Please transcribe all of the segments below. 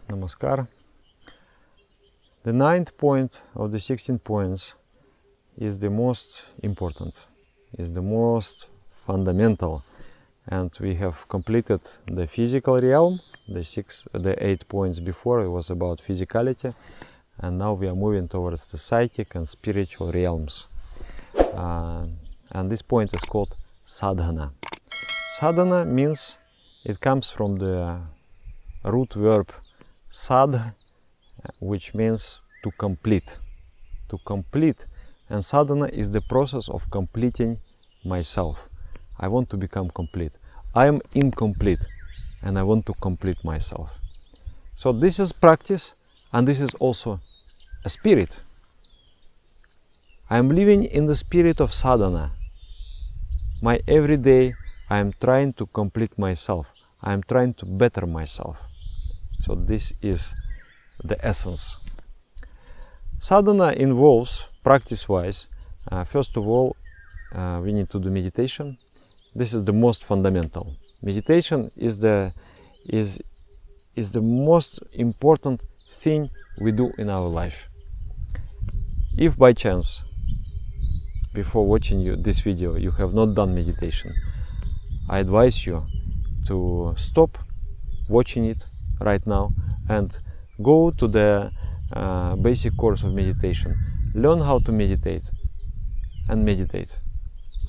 Namaskar. The 9th point of the 16 points is the most important, is the most fundamental, and we have completed the physical realm. The 8 points before it was about physicality, and now we are moving towards the psychic and spiritual realms. And this point is called sadhana. Sadhana means, it comes from the root verb sadh, which means to complete. To complete. And sadhana is the process of completing myself. I want to become complete. I am incomplete and I want to complete myself. So this is practice, and this is also a spirit. I am living in the spirit of sadhana. My everyday I am trying to complete myself. I am trying to better myself. So this is the essence. Sadhana involves, practice-wise, first of all, we need to do meditation. This is the most fundamental. Meditation is the most important thing we do in our life. If by chance, before watching this video, you have not done meditation, I advise you to stop watching it right now and go to the basic course of meditation. Learn how to meditate and meditate.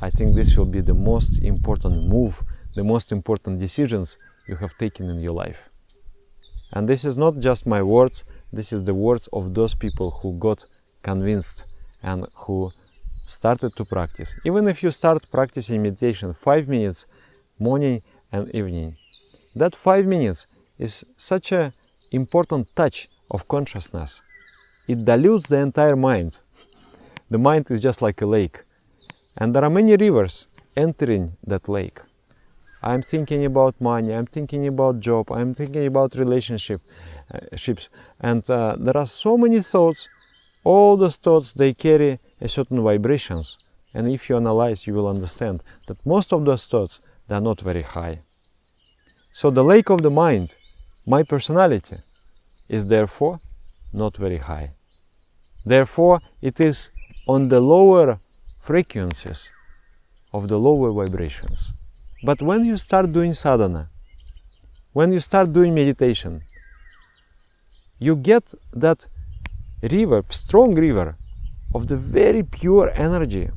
I think this will be the most important move, the most important decisions you have taken in your life. And this is not just my words, this is the words of those people who got convinced and who started to practice. Even if you start practicing meditation 5 minutes morning and evening, that 5 minutes is such an important touch of consciousness. It dilutes the entire mind. The mind is just like a lake, and there are many rivers entering that lake. I'm thinking about money, I'm thinking about job, I'm thinking about relationships, and there are so many thoughts. All those thoughts, they carry a certain vibrations, and if you analyze, you will understand that most of those thoughts, they are not very high. So the lake of the mind, my personality, is therefore not very high. Therefore, it is on the lower frequencies of the lower vibrations. But when you start doing sadhana, when you start doing meditation, you get that river, strong river of the very pure energy.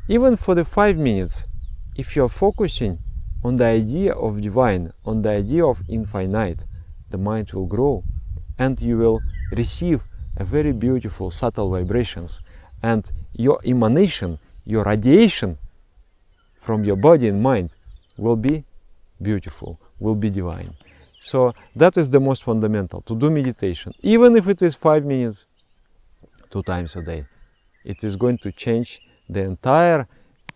Even for the 5 minutes, if you are focusing on the idea of divine, on the idea of infinite, the mind will grow and you will receive a very beautiful subtle vibrations, and your emanation, your radiation from your body and mind will be beautiful, will be divine. So that is the most fundamental, to do meditation. Even if it is 5 minutes, 2 times a day, it is going to change the entire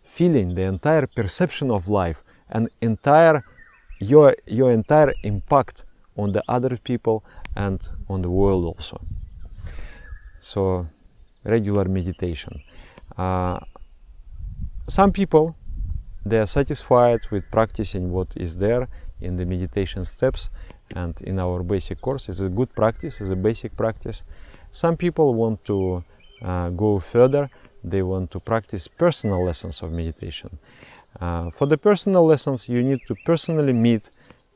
feeling, the entire perception of life, and your entire impact on the other people and on the world also. So regular meditation. Some people, they are satisfied with practicing what is there in the meditation steps and in our basic course. It's a good practice, it's a basic practice. Some people want to go further. They want to practice personal lessons of meditation. For the personal lessons, you need to personally meet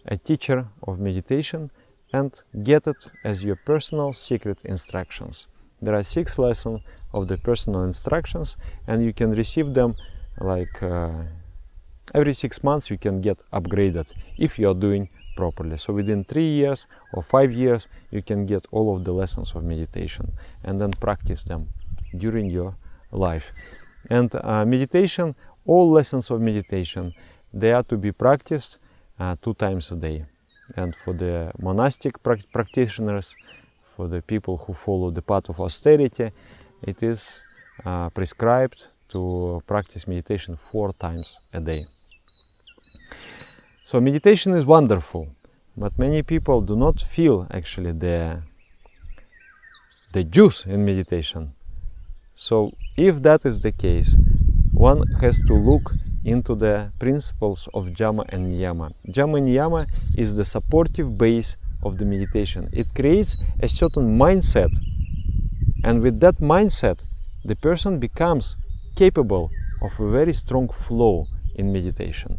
a teacher of meditation and get it as your personal secret instructions. There are 6 lessons of the personal instructions, and you can receive them like every 6 months. You can get upgraded if you are doing properly. So within 3 years or 5 years, you can get all of the lessons of meditation and then practice them during your life. And meditation, all lessons of meditation, they are to be practiced 2 times a day. And for the monastic practitioners, for the people who follow the path of austerity, it is prescribed to practice meditation 4 times a day. So meditation is wonderful, but many people do not feel actually the juice in meditation. So if that is the case, one has to look into the principles of Jama and Niyama. Jama and Niyama is the supportive base of the meditation. It creates a certain mindset, and with that mindset the person becomes capable of a very strong flow in meditation.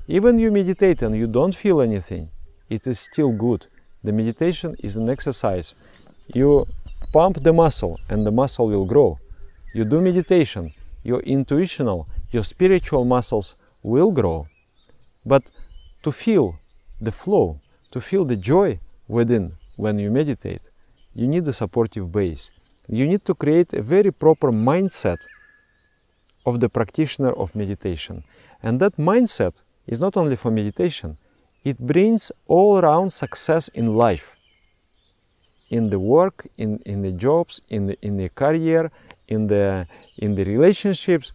Even you meditate and you don't feel anything, it is still good. The meditation is an exercise. You pump the muscle and the muscle will grow. You do meditation, your intuitional, your spiritual muscles will grow. But to feel the flow, to feel the joy within when you meditate, you need a supportive base. You need to create a very proper mindset of the practitioner of meditation. And that mindset is not only for meditation, it brings all-round success in life. In the work, in the jobs, in the career, in the relationships.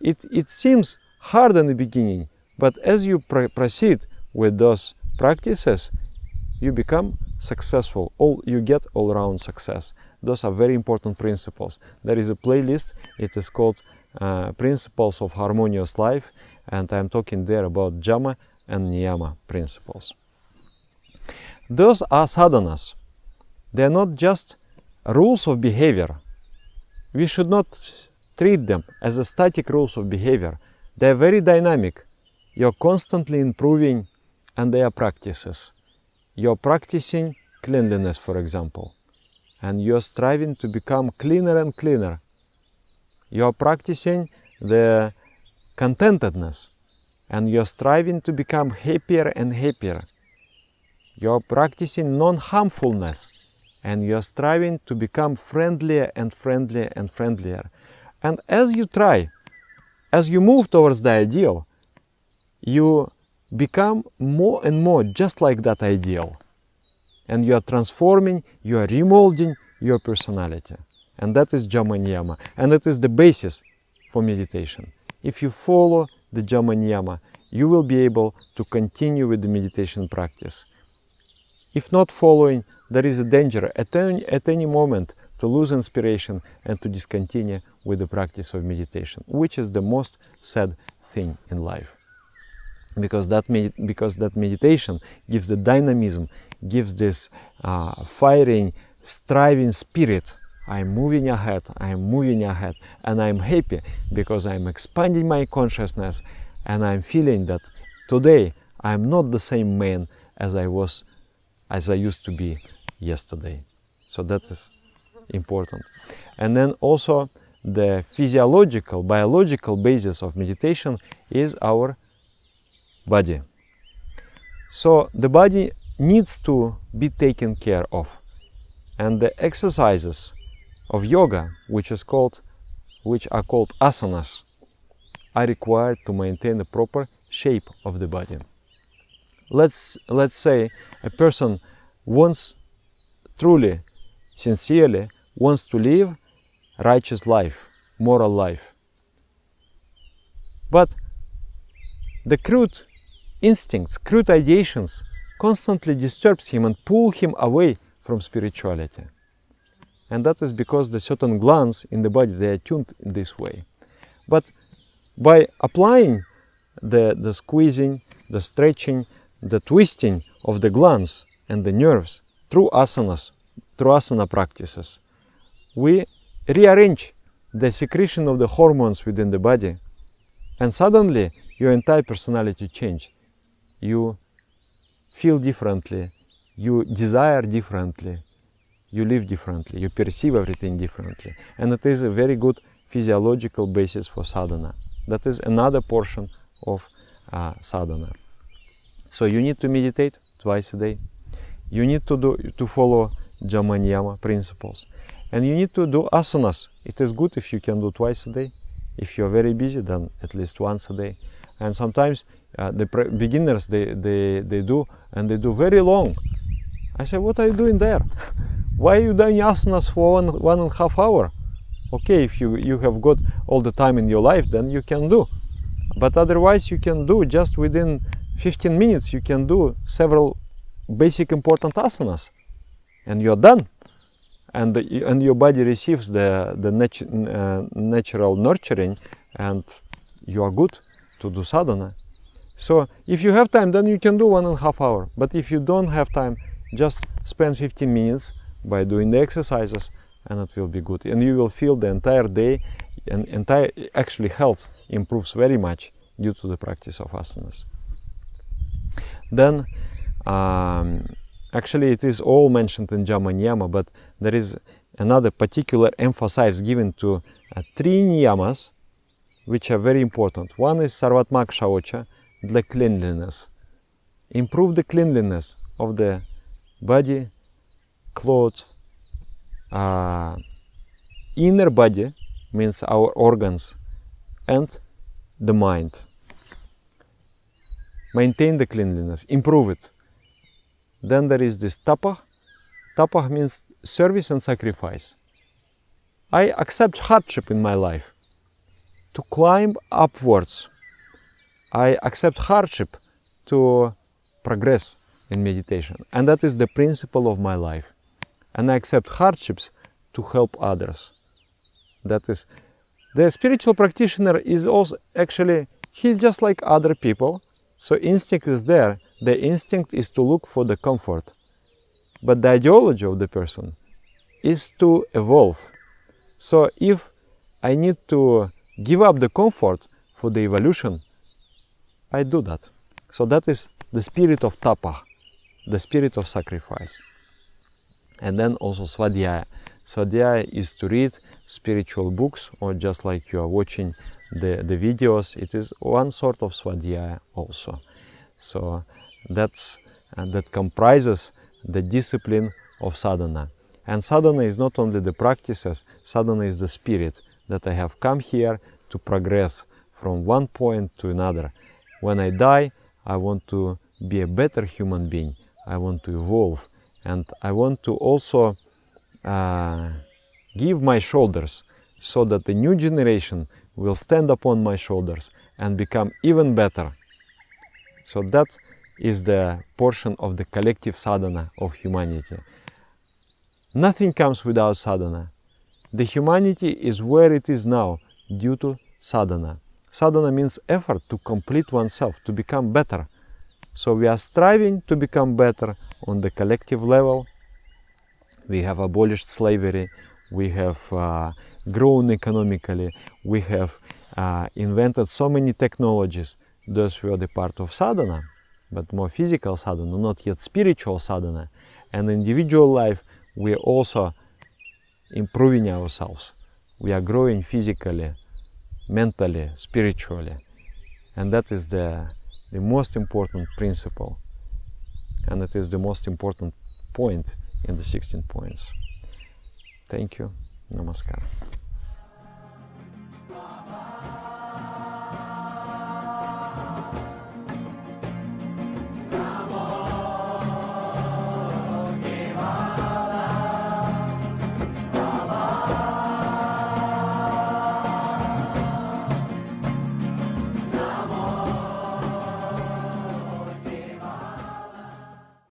It seems hard in the beginning, but as you proceed with those practices, you become successful. You get all-round success. Those are very important principles. There is a playlist. It is called Principles of Harmonious Life, and I'm talking there about Jama and Niyama principles. Those are sadhanas. They are not just rules of behavior. We should not treat them as a static rules of behavior. They are very dynamic. You're constantly improving, and they are practices. You're practicing cleanliness, for example, and you're striving to become cleaner and cleaner. You're practicing the contentedness, and you're striving to become happier and happier. You're practicing non-harmfulness, and you're striving to become friendlier and friendlier and friendlier. And as you try, as you move towards the ideal, you become more and more just like that ideal. And you are transforming, you are remolding your personality. And that is Jama Niyama. And that is the basis for meditation. If you follow the Jama Niyama, you will be able to continue with the meditation practice. If not following, there is a danger at any moment to lose inspiration and to discontinue with the practice of meditation, which is the most sad thing in life. Because that meditation gives the dynamism, gives this firing, striving spirit. I'm moving ahead, and I'm happy because I'm expanding my consciousness, and I'm feeling that today I'm not the same man as I used to be yesterday. So that is important. And then also the physiological, biological basis of meditation is our body. So the body needs to be taken care of, and the exercises of yoga, which are called asanas, are required to maintain the proper shape of the body. Let's say a person truly, sincerely wants to live righteous life, moral life. But the crude instincts, crude ideations constantly disturbs him and pull him away from spirituality. And that is because the certain glands in the body, they are tuned in this way. But by applying the squeezing, the stretching, the twisting of the glands and the nerves through asanas, through asana practices, we rearrange the secretion of the hormones within the body, and suddenly your entire personality changes. You feel differently, you desire differently, you live differently, you perceive everything differently. And it is a very good physiological basis for sadhana. That is another portion of sadhana. So you need to meditate twice a day. You need to follow Jama Niyama principles. And you need to do asanas. It is good if you can do twice a day. If you are very busy, then at least once a day. And sometimes the beginners, they do very long. I say, what are you doing there? Why are you doing asanas for one and a half hour? Okay, if you have got all the time in your life, then you can do. But otherwise you can do just within 15 minutes, you can do several basic important asanas. And you're done. And your body receives the natural nurturing, and you are good to do sadhana. So if you have time, then you can do 1.5 hours. But if you don't have time, Just spend 15 minutes by doing the exercises and it will be good. And you will feel the entire day and entire actually health improves very much due to the practice of asanas. Then actually it is all mentioned in Jama Niyama, but there is another particular emphasis given to 3 niyamas which are very important. One is Sarvatmak Shaocha, the cleanliness. Improve the cleanliness of the body, clothes, inner body means our organs, and the mind. Maintain the cleanliness, improve it. Then there is this tapah. Tapah means service and sacrifice. I accept hardship in my life to climb upwards. I accept hardship to progress in meditation. And that is the principle of my life. And I accept hardships to help others. That is, the spiritual practitioner is also actually, he's just like other people. So instinct is there. The instinct is to look for the comfort. But the ideology of the person is to evolve. So if I need to give up the comfort for the evolution, I do that. So that is the spirit of tapa, the spirit of sacrifice. And then also svadhyaya. Svadhyaya is to read spiritual books, or just like you are watching the videos, it is one sort of svadhyaya also. So that comprises the discipline of sadhana. And sadhana is not only the practices, sadhana is the spirit that I have come here to progress from one point to another. When I die, I want to be a better human being. I want to evolve. And I want to also give my shoulders so that the new generation will stand upon my shoulders and become even better. So that is the portion of the collective sadhana of humanity. Nothing comes without sadhana. The humanity is where it is now due to sadhana. Sadhana means effort to complete oneself, to become better. So we are striving to become better on the collective level. We have abolished slavery. We have grown economically. We have invented so many technologies. Those were the part of sadhana, but more physical sadhana, not yet spiritual sadhana. And individual life, we are also improving ourselves. We are growing physically, mentally, spiritually. And that is the most important principle. And it is the most important point in the 16 points. Thank you. Namaskar.